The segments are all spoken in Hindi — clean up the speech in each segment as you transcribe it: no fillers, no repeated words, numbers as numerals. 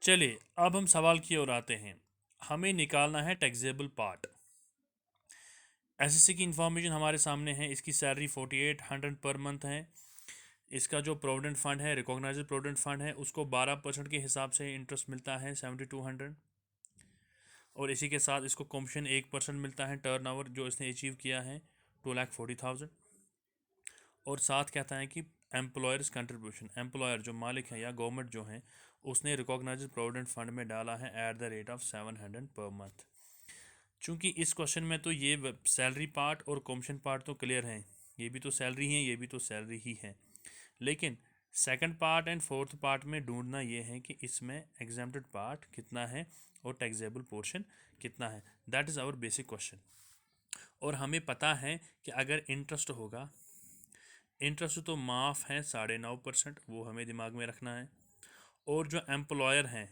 चलिए अब हम सवाल की ओर आते हैं। हमें निकालना है टैक्सेबल पार्ट। एसएससी की इंफॉर्मेशन हमारे सामने है। इसकी सैलरी 4800 पर मंथ है। इसका जो प्रोविडेंट फंड है, रिकॉग्नाइज्ड प्रोविडेंट फंड है, उसको 12% के हिसाब से इंटरेस्ट मिलता है 7200। और इसी के साथ इसको कमीशन 1% मिलता है टर्नओवर जो इसने अचीव किया है 2,40,000। और साथ कहता है कि एम्प्लॉयर्स कंट्रीब्यूशन, एम्प्लॉयर जो मालिक है या गवर्नमेंट जो है उसने रिकॉग्नाइज्ड प्रोविडेंट फंड में डाला है at the rate of 700 per month. चूंकि इस क्वेश्चन में तो ये सैलरी पार्ट और कमीशन पार्ट तो क्लियर हैं, ये भी तो सैलरी है, ये भी तो सैलरी ही है। लेकिन second part and fourth part में ढूंढना ये है कि इसमें एग्जाम्प्टेड पार्ट कितना है और टैक्सेबल पोर्शन कितना है। That is our basic question. और हमें पता है कि अगर इंटरेस्ट होगा, इंटरेस्ट तो माफ़ है 9.5%, वो हमें दिमाग में रखना है। और जो एम्प्लॉयर हैं,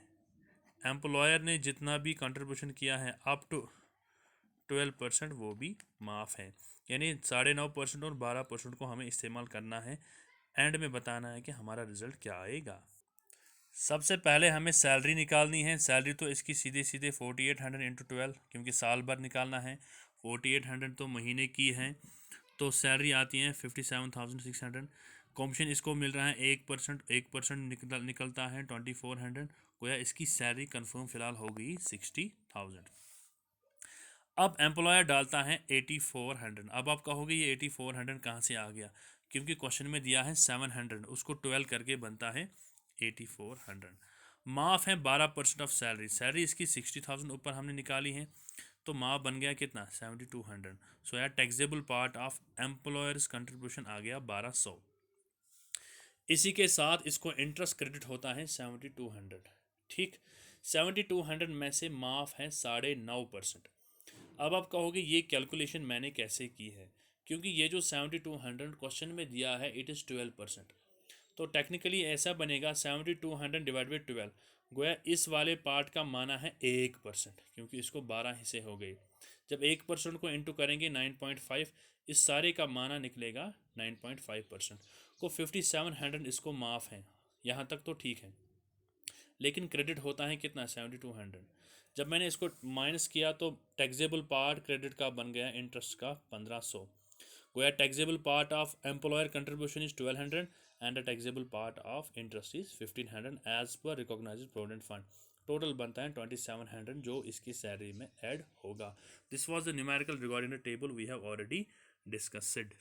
एम्प्लॉयर ने जितना भी कंट्रीब्यूशन किया है अप टू 12% वो भी माफ़ है। यानी 9.5% और 12% को हमें इस्तेमाल करना है। एंड में बताना है कि हमारा रिजल्ट क्या आएगा। सबसे पहले हमें सैलरी निकालनी है। सैलरी तो इसकी सीधे सीधे 4800 इंटू 12, क्योंकि साल भर निकालना है। 4800 तो महीने की है, तो सैलरी आती है 57,600। कमीशन इसको मिल रहा है 1%, 1% निकलता है 2400। गोया इसकी सैलरी कंफर्म फिलहाल हो गई 60,000। अब एम्प्लॉयर डालता है 8400। अब आप कहोगे ये 8400 कहाँ से आ गया, क्योंकि क्वेश्चन में दिया है 700, उसको 12 करके बनता है 8400। माफ़ है 12% ऑफ सैलरी। सैलरी इसकी 60,000 ऊपर हमने निकाली है, तो माफ़ बन गया कितना 7200। सो यार taxable part of employer's contribution आ गया 1200। इसी के साथ इसको इंटरेस्ट क्रेडिट होता है 7200। ठीक, 7200 में से माफ़ है 9.5%। अब आप कहोगे ये कैलकुलेशन मैंने कैसे की है, क्योंकि ये जो 7200 क्वेश्चन में दिया है इट इज़ 12%। तो टेक्निकली ऐसा बनेगा 7200 डिवाइड बाई 12। गोया इस वाले पार्ट का माना है 1%, क्योंकि इसको 12 हिस्से हो गए। जब 1% को इंटू करेंगे 9.5, इस सारे का माना निकलेगा 9.5%। को 5700 इसको माफ़ है, यहाँ तक तो ठीक है। लेकिन क्रेडिट होता है कितना 7200। जब मैंने इसको माइनस किया तो टैक्सेबल पार्ट क्रेडिट का बन गया इंटरेस्ट का 1500। गोया taxable part of employer contribution is 1200 and the taxable part of interest is 1500 as per recognised provident fund. Total बनता है 2700 जो इसकी सैलरी में ऐड होगा। This was the numerical regarding the table we have already discussed.